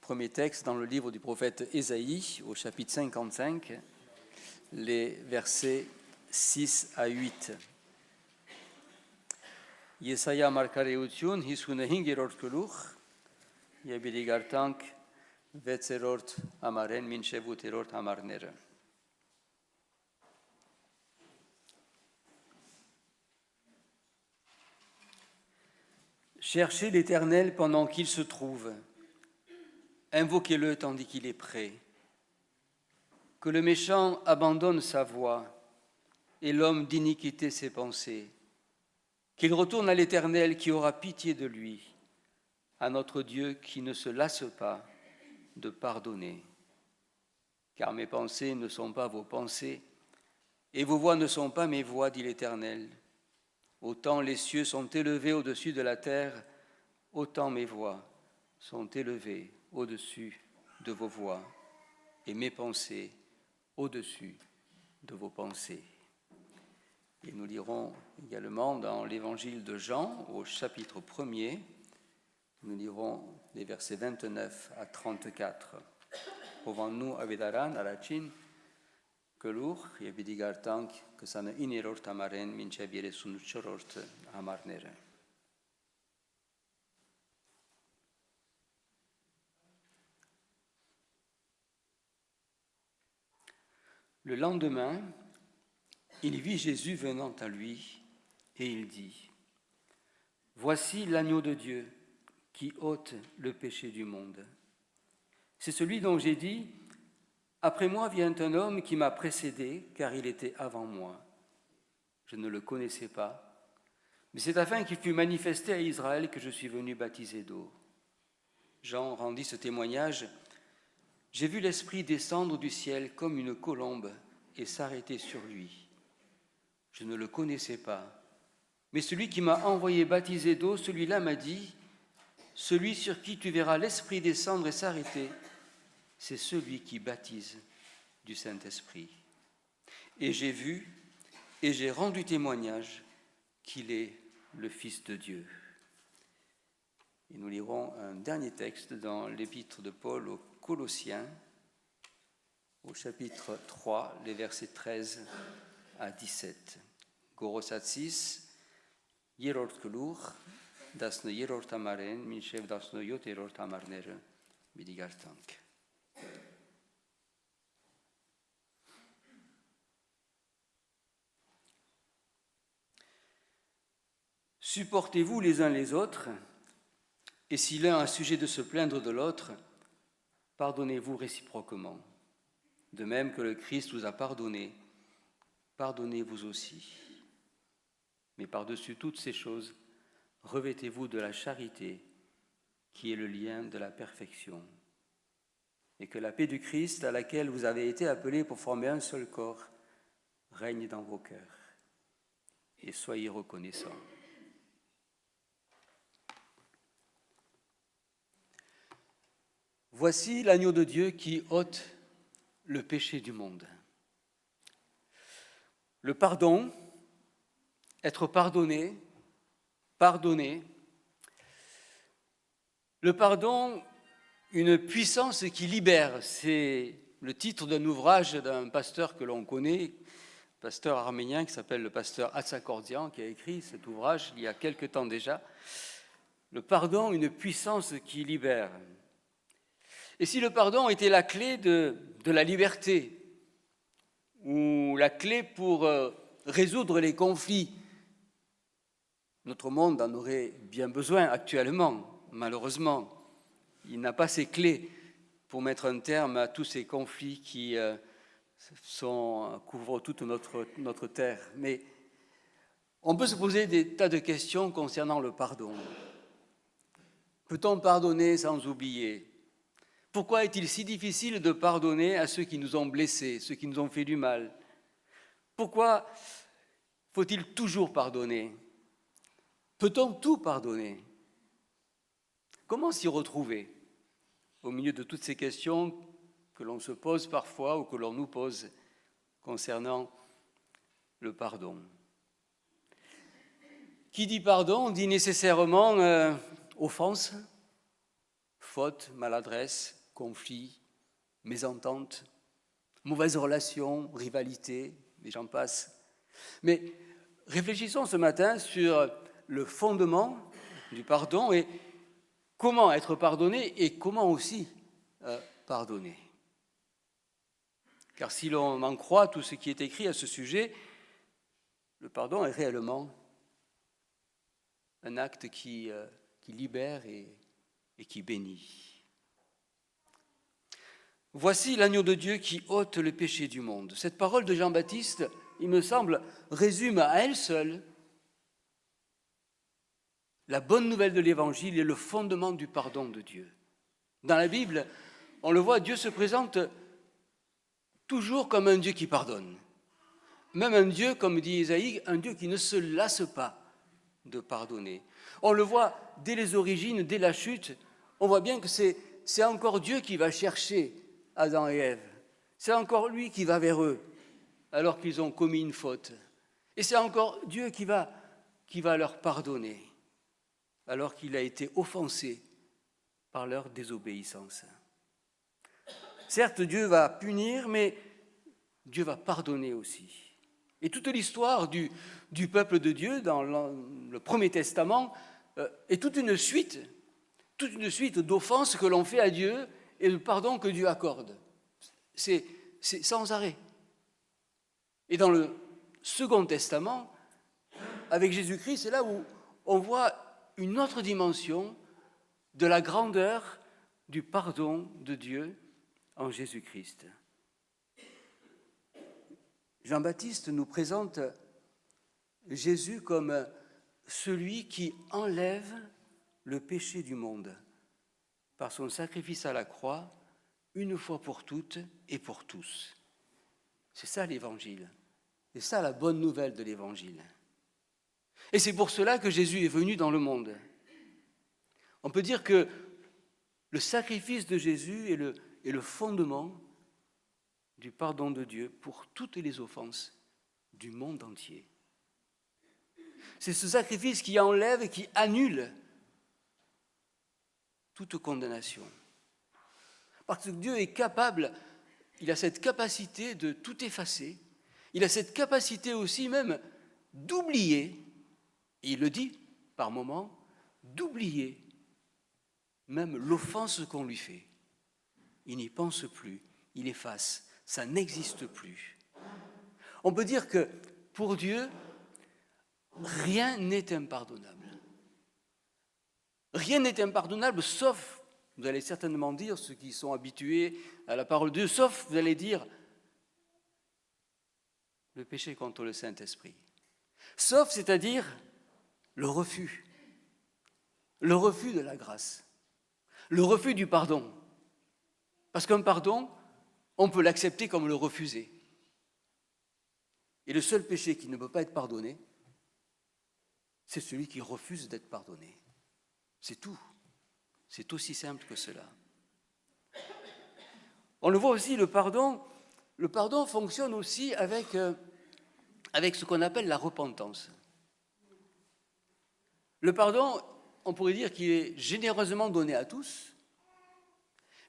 Premier texte dans le livre du prophète Ésaïe, au chapitre 55, les versets 6 à 8. Jesaja markareutjun, hishune hingerort kelur, yebiligartank, vetzerort amaren, minchevuterort amarnere. Cherchez l'Éternel pendant qu'il se trouve. Invoquez-le tandis qu'il est prêt. Que le méchant abandonne sa voie et l'homme d'iniquité ses pensées. Qu'il retourne à l'Éternel qui aura pitié de lui, à notre Dieu qui ne se lasse pas de pardonner. Car mes pensées ne sont pas vos pensées et vos voies ne sont pas mes voies, dit l'Éternel. Autant les cieux sont élevés au-dessus de la terre, autant mes voies sont élevées au-dessus de vos voies et mes pensées au-dessus de vos pensées. Et nous lirons également dans l'évangile de Jean, au chapitre 1er, nous lirons les versets 29 à 34. Ovannu avedaran arachin kelur yebidigartank que ça ne inerort amaren minchebiere sunucherort amarnere. Le lendemain, il vit Jésus venant à lui et il dit : « Voici l'agneau de Dieu qui ôte le péché du monde. C'est celui dont j'ai dit : après moi vient un homme qui m'a précédé, car il était avant moi. Je ne le connaissais pas, mais c'est afin qu'il fût manifesté à Israël que je suis venu baptiser d'eau. » Jean rendit ce témoignage : « J'ai vu l'Esprit descendre du ciel comme une colombe et s'arrêter sur lui. Je ne le connaissais pas, mais celui qui m'a envoyé baptiser d'eau, celui-là m'a dit : celui sur qui tu verras l'Esprit descendre et s'arrêter, c'est celui qui baptise du Saint-Esprit. Et j'ai vu et j'ai rendu témoignage qu'il est le Fils de Dieu. » Et nous lirons un dernier texte dans l'épître de Paul aux Colossiens, au chapitre 3, les versets 13 à 17. Gorosatsis, Yerort Kelur, dasne Yerort Amaren, Minchev dasne Yoterort Amarnere, Bidigartank. Supportez-vous les uns les autres, et si l'un a sujet de se plaindre de l'autre, pardonnez-vous réciproquement. De même que le Christ vous a pardonné, pardonnez-vous aussi. Mais par-dessus toutes ces choses, revêtez-vous de la charité, qui est le lien de la perfection. Et que la paix du Christ, à laquelle vous avez été appelés pour former un seul corps, règne dans vos cœurs. Et soyez reconnaissants. Voici l'agneau de Dieu qui ôte le péché du monde. Le pardon, être pardonné, pardonner. Le pardon, une puissance qui libère. C'est le titre d'un ouvrage d'un pasteur que l'on connaît, pasteur arménien qui s'appelle le pasteur Hatsakordian, qui a écrit cet ouvrage il y a quelque temps déjà. Le pardon, une puissance qui libère. Et si le pardon était la clé de la liberté, ou la clé pour résoudre les conflits, notre monde en aurait bien besoin actuellement, malheureusement. Il n'a pas ces clés pour mettre un terme à tous ces conflits qui couvrent toute notre terre. Mais on peut se poser des tas de questions concernant le pardon. Peut-on pardonner sans oublier ? Pourquoi est-il si difficile de pardonner à ceux qui nous ont blessés, ceux qui nous ont fait du mal ? Pourquoi faut-il toujours pardonner ? Peut-on tout pardonner ? Comment s'y retrouver au milieu de toutes ces questions que l'on se pose parfois ou que l'on nous pose concernant le pardon ? Qui dit pardon dit nécessairement offense, faute, maladresse, conflits, mésententes, mauvaises relations, rivalités, et j'en passe. Mais réfléchissons ce matin sur le fondement du pardon et comment être pardonné et comment aussi pardonner. Car si l'on en croit tout ce qui est écrit à ce sujet, le pardon est réellement un acte qui libère et qui bénit. Voici l'agneau de Dieu qui ôte le péché du monde. Cette parole de Jean-Baptiste, il me semble, résume à elle seule la bonne nouvelle de l'Évangile et le fondement du pardon de Dieu. Dans la Bible, on le voit, Dieu se présente toujours comme un Dieu qui pardonne. Même un Dieu, comme dit Isaïe, un Dieu qui ne se lasse pas de pardonner. On le voit dès les origines, dès la chute, on voit bien que c'est encore Dieu qui va chercher Adam et Ève. C'est encore lui qui va vers eux alors qu'ils ont commis une faute. Et c'est encore Dieu qui va leur pardonner alors qu'il a été offensé par leur désobéissance. Certes, Dieu va punir, mais Dieu va pardonner aussi. Et toute l'histoire du peuple de Dieu dans le Premier Testament est toute une suite d'offenses que l'on fait à Dieu et de pardon que Dieu accorde. C'est sans arrêt. Et dans le Second Testament, avec Jésus-Christ, c'est là où on voit une autre dimension de la grandeur du pardon de Dieu en Jésus-Christ. Jean-Baptiste nous présente Jésus comme celui qui enlève le péché du monde par son sacrifice à la croix, une fois pour toutes et pour tous. C'est ça l'Évangile. C'est ça la bonne nouvelle de l'Évangile. Et c'est pour cela que Jésus est venu dans le monde. On peut dire que le sacrifice de Jésus est le fondement du pardon de Dieu pour toutes les offenses du monde entier. C'est ce sacrifice qui enlève et qui annule toute condamnation. Parce que Dieu est capable, il a cette capacité de tout effacer, il a cette capacité aussi même d'oublier, et il le dit par moments, d'oublier même l'offense qu'on lui fait. Il n'y pense plus, il efface, ça n'existe plus. On peut dire que pour Dieu, rien n'est impardonnable. Rien n'est impardonnable sauf, vous allez certainement dire, ceux qui sont habitués à la parole de Dieu, sauf, vous allez dire, le péché contre le Saint-Esprit. Sauf, c'est-à-dire le refus de la grâce, le refus du pardon. Parce qu'un pardon, on peut l'accepter comme le refuser. Et le seul péché qui ne peut pas être pardonné, c'est celui qui refuse d'être pardonné. C'est tout. C'est aussi simple que cela. On le voit aussi, le pardon fonctionne aussi avec ce qu'on appelle la repentance. Le pardon, on pourrait dire qu'il est généreusement donné à tous,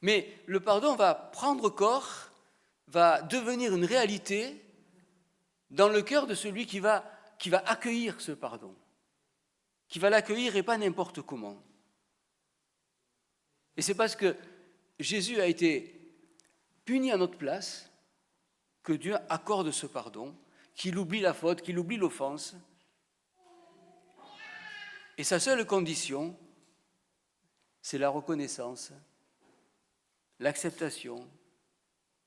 mais le pardon va prendre corps, va devenir une réalité dans le cœur de celui qui va accueillir ce pardon, qui va l'accueillir et pas n'importe comment. Et c'est parce que Jésus a été puni à notre place que Dieu accorde ce pardon, qu'il oublie la faute, qu'il oublie l'offense. Et sa seule condition, c'est la reconnaissance, l'acceptation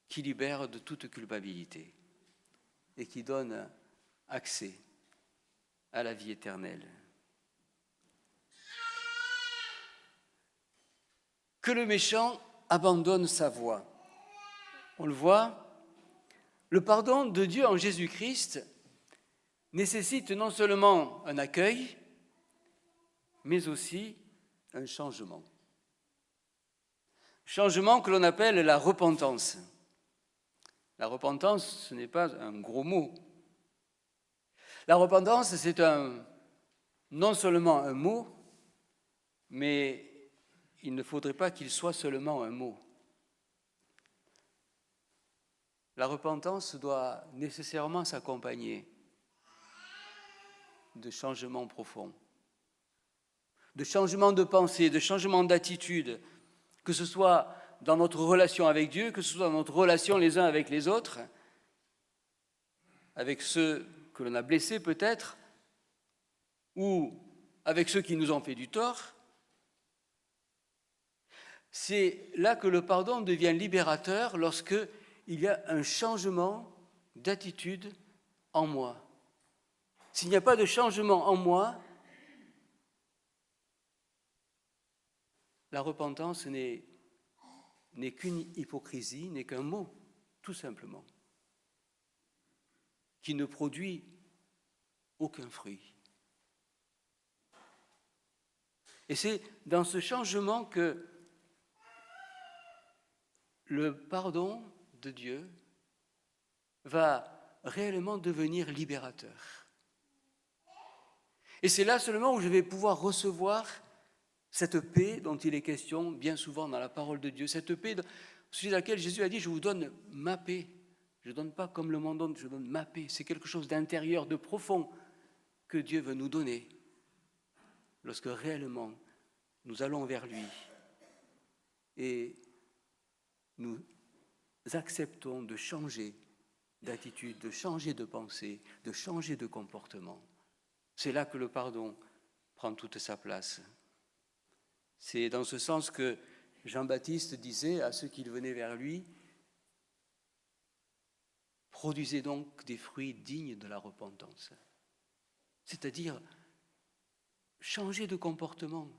qui libère de toute culpabilité et qui donne accès à la vie éternelle. Que le méchant abandonne sa voie. On le voit, le pardon de Dieu en Jésus-Christ nécessite non seulement un accueil, mais aussi un changement. Changement que l'on appelle la repentance. La repentance, ce n'est pas un gros mot. La repentance, c'est non seulement un mot, mais il ne faudrait pas qu'il soit seulement un mot. La repentance doit nécessairement s'accompagner de changements profonds, de changements de pensée, de changements d'attitude, que ce soit dans notre relation avec Dieu, que ce soit dans notre relation les uns avec les autres, avec ceux que l'on a blessés peut-être, ou avec ceux qui nous ont fait du tort. C'est là que le pardon devient libérateur lorsque il y a un changement d'attitude en moi. S'il n'y a pas de changement en moi, la repentance n'est qu'une hypocrisie, n'est qu'un mot, tout simplement, qui ne produit aucun fruit. Et c'est dans ce changement que le pardon de Dieu va réellement devenir libérateur. Et c'est là seulement où je vais pouvoir recevoir cette paix dont il est question bien souvent dans la parole de Dieu, cette paix sur laquelle Jésus a dit « Je vous donne ma paix ». Je ne donne pas comme le monde donne, je donne ma paix. C'est quelque chose d'intérieur, de profond que Dieu veut nous donner lorsque réellement nous allons vers lui et nous acceptons de changer d'attitude, de changer de pensée, de changer de comportement. C'est là que le pardon prend toute sa place. C'est dans ce sens que Jean-Baptiste disait à ceux qui venaient vers lui, « Produisez donc des fruits dignes de la repentance ». C'est-à-dire, changez de comportement.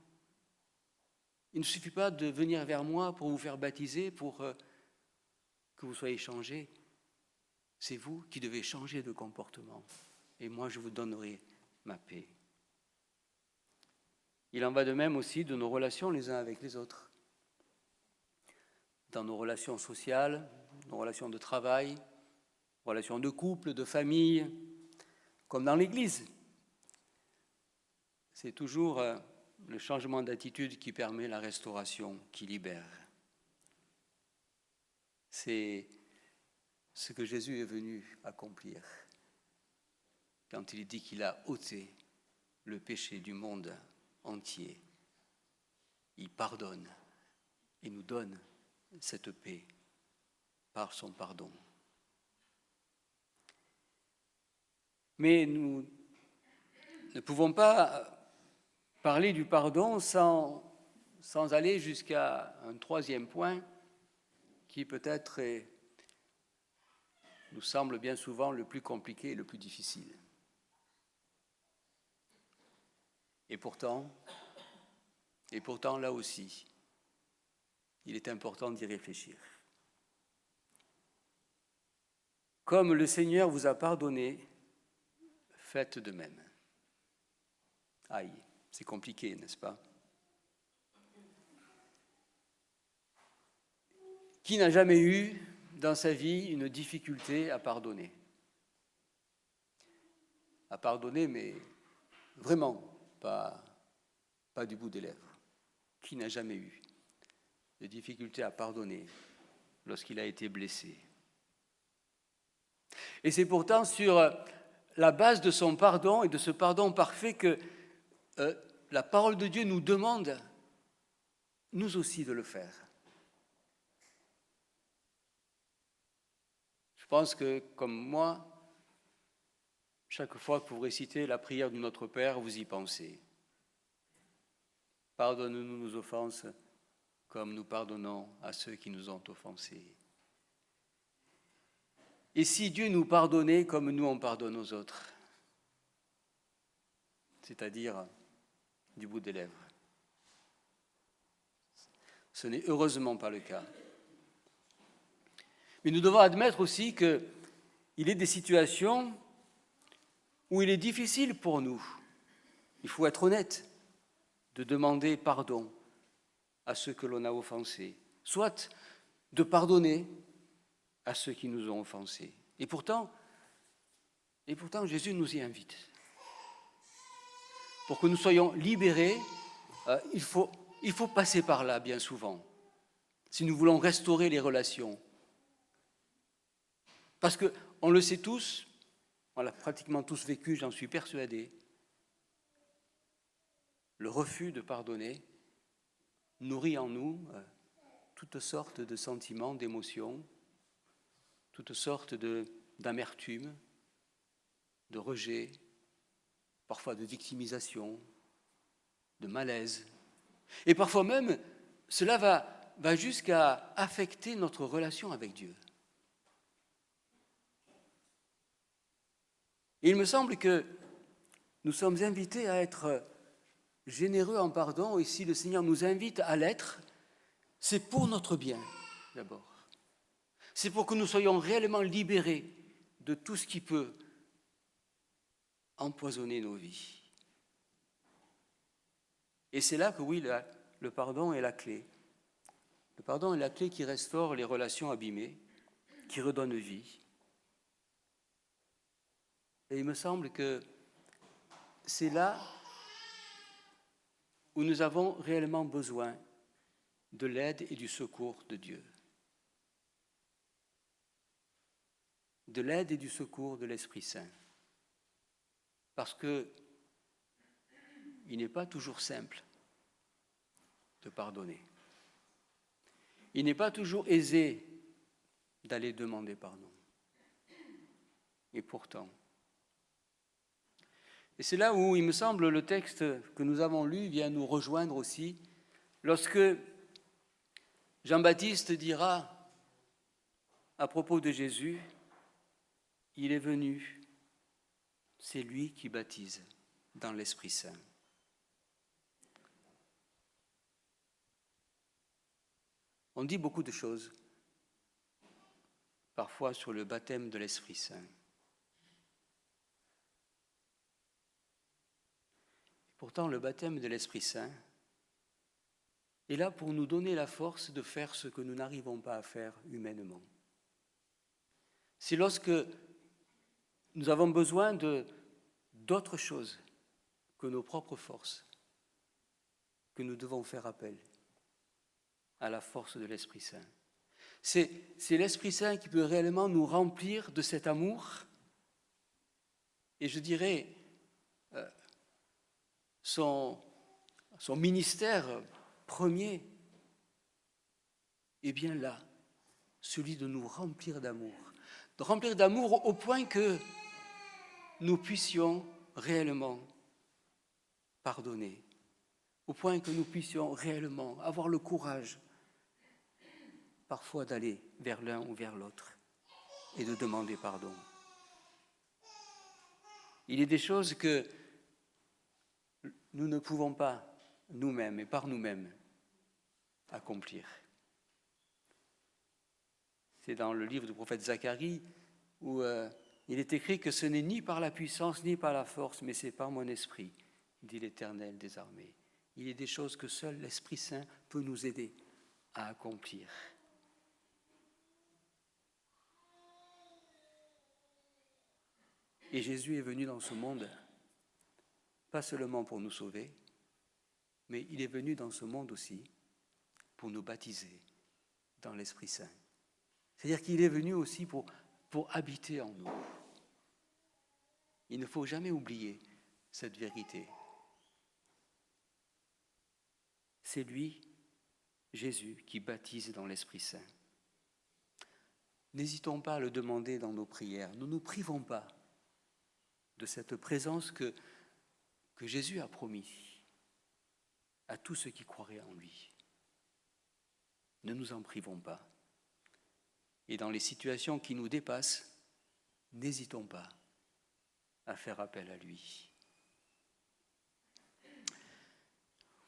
Il ne suffit pas de venir vers moi pour vous faire baptiser, pour que vous soyez changés. C'est vous qui devez changer de comportement. Et moi, je vous donnerai ma paix. Il en va de même aussi de nos relations les uns avec les autres. Dans nos relations sociales, nos relations de travail, relations de couple, de famille, comme dans l'Église. C'est toujours le changement d'attitude qui permet la restauration, qui libère. C'est ce que Jésus est venu accomplir quand il dit qu'il a ôté le péché du monde entier. Il pardonne et nous donne cette paix par son pardon. Mais nous ne pouvons pas parler du pardon sans aller jusqu'à un troisième point qui peut-être nous semble bien souvent le plus compliqué et le plus difficile. Et pourtant, là aussi, il est important d'y réfléchir. Comme le Seigneur vous a pardonné, faites de même. Aïe, c'est compliqué, n'est-ce pas? Qui n'a jamais eu dans sa vie une difficulté à pardonner? À pardonner, mais vraiment, pas du bout des lèvres. Qui n'a jamais eu de difficulté à pardonner lorsqu'il a été blessé? Et c'est pourtant sur la base de son pardon et de ce pardon parfait que la parole de Dieu nous demande, nous aussi, de le faire. Je pense que, comme moi, chaque fois que vous récitez la prière du Notre Père, vous y pensez. Pardonne-nous nos offenses comme nous pardonnons à ceux qui nous ont offensés. Et si Dieu nous pardonnait comme nous on pardonne aux autres, c'est-à-dire du bout des lèvres. Ce n'est heureusement pas le cas. Mais nous devons admettre aussi qu'il est des situations où il est difficile pour nous, il faut être honnête, de demander pardon à ceux que l'on a offensés, soit de pardonner à ceux qui nous ont offensés. Et pourtant, Jésus nous y invite. Pour que nous soyons libérés, il faut passer par là bien souvent, si nous voulons restaurer les relations. Parce qu'on le sait tous, on l'a pratiquement tous vécu, j'en suis persuadé, le refus de pardonner nourrit en nous toutes sortes de sentiments, d'émotions, toutes sortes d'amertume, de rejet, parfois de victimisation, de malaise. Et parfois même, cela va jusqu'à affecter notre relation avec Dieu. Et il me semble que nous sommes invités à être généreux en pardon, et si le Seigneur nous invite à l'être, c'est pour notre bien, d'abord. C'est pour que nous soyons réellement libérés de tout ce qui peut empoisonner nos vies. Et c'est là que, oui, le pardon est la clé. Le pardon est la clé qui restaure les relations abîmées, qui redonne vie. Et il me semble que c'est là où nous avons réellement besoin de l'aide et du secours de Dieu. De l'aide et du secours de l'Esprit Saint. Parce que il n'est pas toujours simple de pardonner. Il n'est pas toujours aisé d'aller demander pardon. Et pourtant. Et c'est là où, il me semble, le texte que nous avons lu vient nous rejoindre aussi, lorsque Jean-Baptiste dira à propos de Jésus, il est venu, c'est lui qui baptise dans l'Esprit Saint. On dit beaucoup de choses, parfois sur le baptême de l'Esprit Saint. Pourtant, le baptême de l'Esprit Saint est là pour nous donner la force de faire ce que nous n'arrivons pas à faire humainement. C'est lorsque nous avons besoin d'autre chose que nos propres forces que nous devons faire appel à la force de l'Esprit Saint. C'est l'Esprit Saint qui peut réellement nous remplir de cet amour et je dirais son ministère premier est bien là, celui de nous remplir d'amour. De remplir d'amour au point que nous puissions réellement pardonner, au point que nous puissions réellement avoir le courage parfois d'aller vers l'un ou vers l'autre et de demander pardon. Il y a des choses que nous ne pouvons pas nous-mêmes et par nous-mêmes accomplir. C'est dans le livre du prophète Zacharie où il est écrit que ce n'est ni par la puissance ni par la force, mais c'est par mon esprit, dit l'Éternel des armées. Il y a des choses que seul l'Esprit Saint peut nous aider à accomplir. Et Jésus est venu dans ce monde, pas seulement pour nous sauver, mais il est venu dans ce monde aussi pour nous baptiser dans l'Esprit Saint. C'est-à-dire qu'il est venu aussi pour habiter en nous. Il ne faut jamais oublier cette vérité. C'est lui, Jésus, qui baptise dans l'Esprit Saint. N'hésitons pas à le demander dans nos prières. Ne nous privons pas de cette présence que Jésus a promis à tous ceux qui croiraient en lui. Ne nous en privons pas. Et dans les situations qui nous dépassent, n'hésitons pas à faire appel à lui.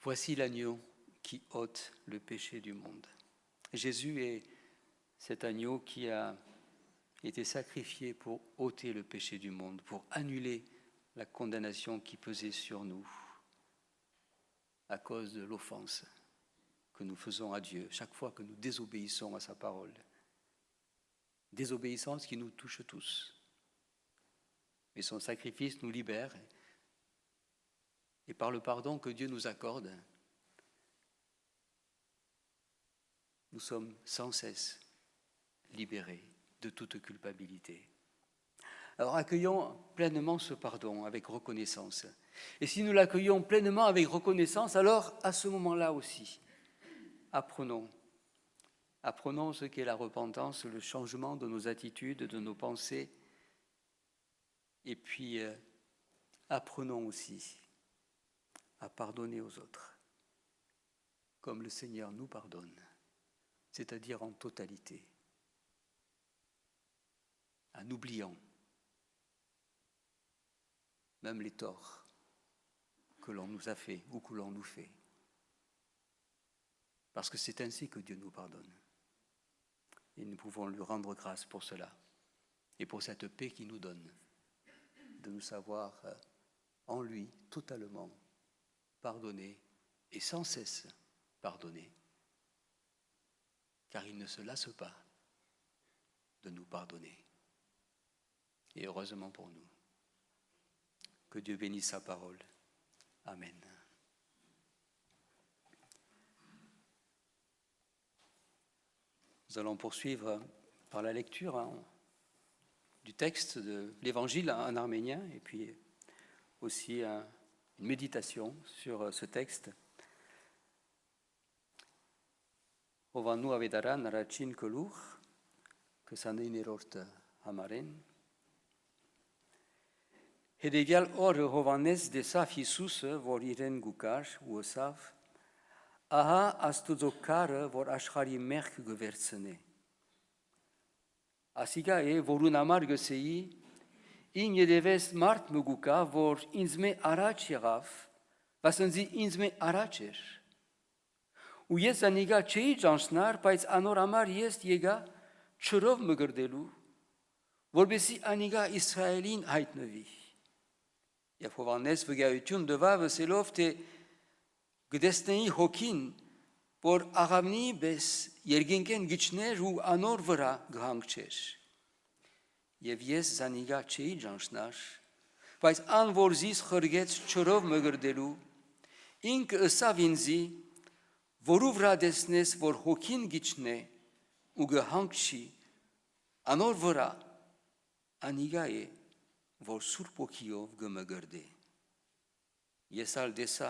Voici l'agneau qui ôte le péché du monde. Jésus est cet agneau qui a été sacrifié pour ôter le péché du monde, pour annuler la condamnation qui pesait sur nous à cause de l'offense que nous faisons à Dieu chaque fois que nous désobéissons à sa parole. Désobéissance qui nous touche tous. Mais son sacrifice nous libère et par le pardon que Dieu nous accorde, nous sommes sans cesse libérés de toute culpabilité. Alors accueillons pleinement ce pardon avec reconnaissance. Et si nous l'accueillons pleinement avec reconnaissance, alors à ce moment-là aussi, apprenons ce qu'est la repentance, le changement de nos attitudes, de nos pensées. Et puis, apprenons aussi à pardonner aux autres, comme le Seigneur nous pardonne, c'est-à-dire en totalité, en oubliant même les torts que l'on nous a fait ou que l'on nous fait. Parce que c'est ainsi que Dieu nous pardonne. Et nous pouvons lui rendre grâce pour cela et pour cette paix qu'il nous donne, de nous savoir en lui totalement pardonner et sans cesse pardonner. Car il ne se lasse pas de nous pardonner. Et heureusement pour nous. Que Dieu bénisse sa parole. Amen. Nous allons poursuivre par la lecture du texte de l'Évangile en arménien et puis aussi une méditation sur ce texte. Ովանու ավետարան առաջին գլուխ 29-րդ համարեն Հետևյալ օրը Հովհաննես տեսավ Հիսուսը, որ իրեն գուկար ու ասավ. Ահա Աստուծո քարը, որ աշխարհի մեղք գվերցնե։ Ասիկա է, որուն համար գսեի, ին յետևես մարդ մը գուկա, որ ինձ մե առաջ եղավ, վասնզի ինձ մե առաջ էր։ Ու ես անիգա չէի ճանչնար, բայց անոր համար ես եկա չրով մը գրդելու, որբեսի անիգա Իսրայելին հայտնվի։ Եվ Հովհաննես վկայություն տվավ ասելով, թե գտեսնեի հոգին, որ աղավնի պես երկինքեն գիչներ ու անոր վրա գհանգչեր։ Եվ ես զանիգա չէի ճանչնար, բայց ան որ զիս խրգեց չրով մգրդելու, ինքը ըսավ ինձի, որու վրա դեսնես, որ հոգին գիչնե ու գհանգչի, անոր վրա անիգա է, որ Սուրբ Ոգիով գմգրդե։ Ես ալ դեսա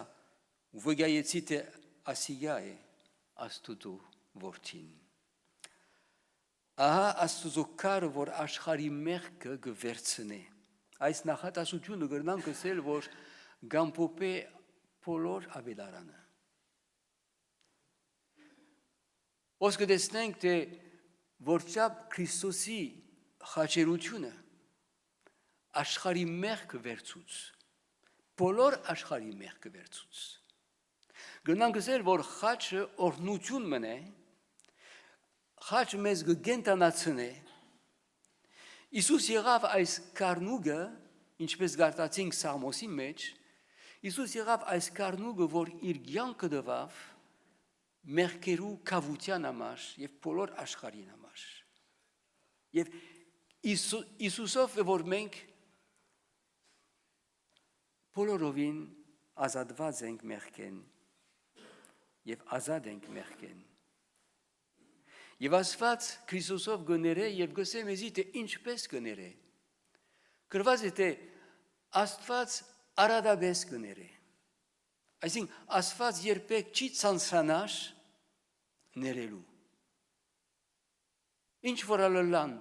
ու վկայեցի, թե ասիգա է Աստուծո որդին։ Ահա Աստուծո քարը, որ աշխարհի մեղքը գվերցնե։ Այս նախատասությունը գրնանք ասել, որ գամփոփե բոլոր ավետարանը։ Ոսկե տեսնենք, թե որչափ Քրիստոսի խաչերությունը աշխարհի մեղքը վերցուց, բոլոր աշխարհի մեղքը վերցուց։ Գնանք ասել, որ խաչը օրհնություն մնե, խաչը մեզ գենտանացնե։ Իսուս եղավ այս կարնուգը, ինչպես գարտացինք Սաղմոսի մեջ, Իսուս եղավ այս կարնուգը, որ իր կյանքը տվավ մեղքերու կավության համար եւ բոլոր աշխարհին համար։ Եվ Իսուսով է, որ մենք բոլորովին ազատված ենք մեղքեն եւ ազատ ենք մեղքեն։ Եվ Աստված Քրիստոսով գներե եւ գսե մեզի, թե ինչպես գներե։ Գրված է, թե Աստված արադաբես գներե։ Այսինքն Աստված երբեք չի ցանցանար ներելու։ Ինչ որ ալլան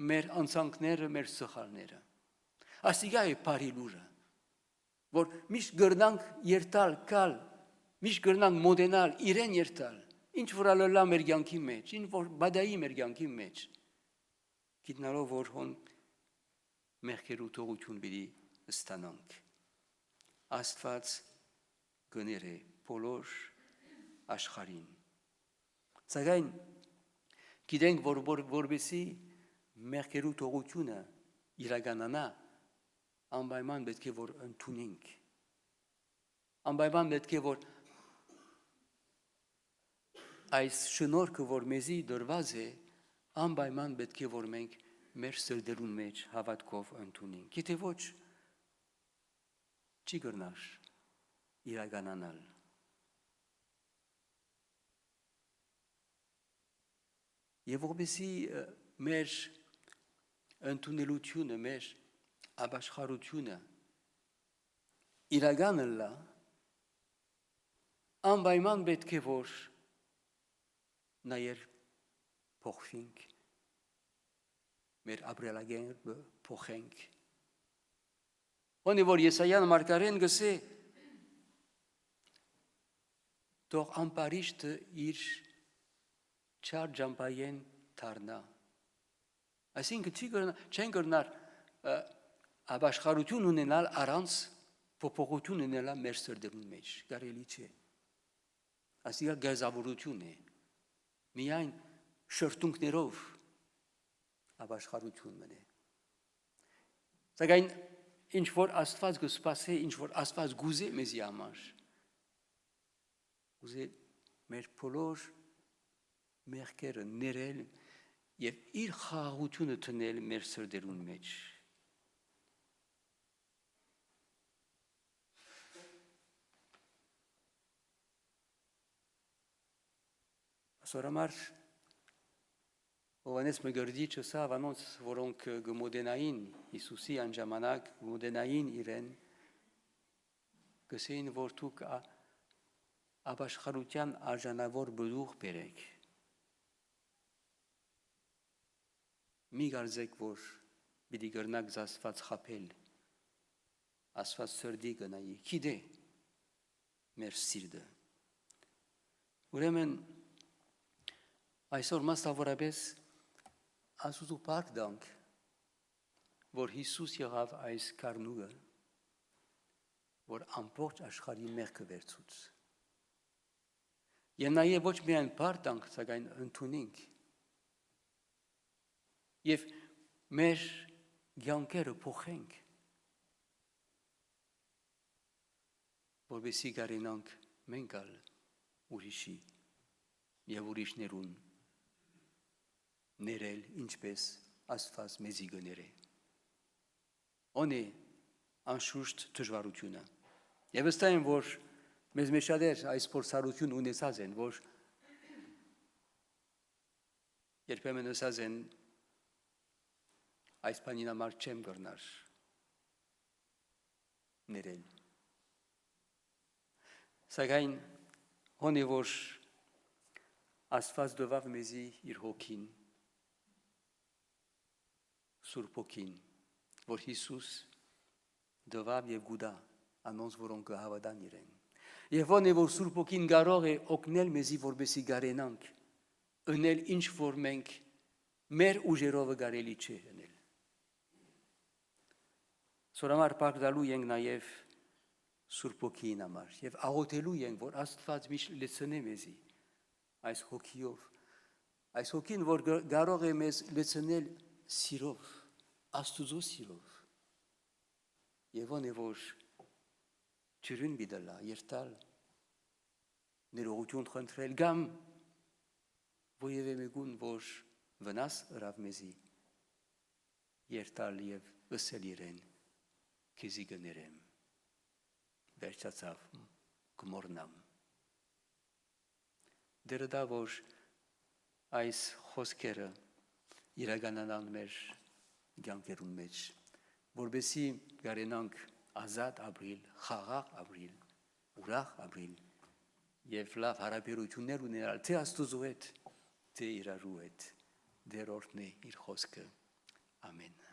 մեր անցանքները, մեր սխալները։ Ասիգա է բարի լուրը, որ միշտ գրնանք երթալ կալ, միշտ գրնանք մոդենալ, իրեն երթալ, ինչ որ ալլա մեր կյանքի մեջ, ինչ որ բադայի մեր կյանքի մեջ, գիտնալով, որ հոն մեղքերու թողություն պիտի ստանանք։ Աստված գները բոլոր աշխարհին։ Սակայն գիտենք, որբեսի մեղքերու թողությունը իրականանա, անպայման պետք է որ ընդունենք։ Անպայման պետք է որ այս շնորհքը, որ մեզի դրված է, անպայման պետք է որ մենք մեր սրտերուն մեջ հավատքով ընդունենք։ Եթե ոչ, չի կրնար իրականանալ։ Եվ որպեսզի մեր ընդունելությունը մեր ապաշխարությունը իրականն լա, անպայման պետք է որ նայեր փոխվենք, մեր ապրելակերպը փոխենք։ Ոնի որ Եսայյան մարգարեն գսե, թող ամպարիշտը իր չար ջամփայեն դառնա։ Այսինքն չեն կրնար ապաշխարություն ունենալ առանց փոփոխություն ունենալ մեր սրտերուն մեջ, կարելի չէ։ Այսինքն գազավորություն է, միայն շրթունքներով ապաշխարություն մնե։ Սակայն ինչ որ Աստված կսպասե, ինչ որ Աստված գուզե մեզի համար, գուզե մեր բոլոր մեղքերը ներել եւ իր խաղաղությունը տնել մեր սրտերուն մեջ։ Սորամար Հովանես Մգրդիչը սա վանոնց, որոնք գմոդենային Հիսուսի անջամանակ, գմոդենային իրեն, գսեին, որ դուք ապաշխարության արժանավոր բլուղ բերեք։ Մի գարզեք, որ պիտի գրնակ Աստված խապել, Աստված սրդի գնայի, գիտե մեր սիրտը։ Ուրեմն այսօր մասնավորապես Աստծու փառք դանք, որ Հիսուս եղավ այս կառնուկը, որ ամբողջ աշխարհի մեղքը վերցուց։ Եվ նաև ոչ միայն փառք դանք, սակայն ընդունենք։ Եվ մեր կյանքերը փոխենք, որովհետեւ կարենանք մենք ալ ուրիշի եւ ուրիշներուն ներել ինչպես Աստված մեզի գները։ Ոնի անշուշտ դժվարությունը։ Եվ վստահ եմ, որ մեզ մեջ շատեր այս փորձառություն ունեցած են, որ երբեմն ասած են այս բանին համար չեմ կրնար ներել։ Սակայն ոնի որ Աստված տվավ մեզի իր հոգին, Սուրբ Հոգին, որ Հիսուս տվավ եւ գուտա անոնց, որոնք կհավատան իրեն։ Եվ ոնի որ Սուրբ Հոգին կարող է օգնել մեզի, որպեսզի կարենանք ընել ինչ որ մենք մեր ուժերով կարելի չէ ընել։ Սորամար պարտալու ենք նաև Սուրբ Հոգին համար եւ աղոթելու ենք, որ Աստված միշտ լցնե մեզի այս հոգիով, այս հոգին, որ կարող է մեզ լցնել սիրով, Աստուծո սիրով։ Եվ ոնի որ ջրուն բիդալա, երթալ, ներողություն խնդրել, կամ որևէ մեկուն, որ վնաս ըրավ մեզի, երթալ եւ ըսել իրեն, քեզի կներեմ, վերջացավ, կմոռնամ։ Դերդա որ այս խոսքերը իրականանան մեր կյանքերուն մեջ, որպեսզի կարենանք ազատ ապրիլ, խաղաղ ապրիլ, ուրախ ապրիլ եւ լավ հարաբերություններ ունենալ թե Աստծո հետ, թե իրարու հետ, դերորդն է իր խոսքը։ Ամեն։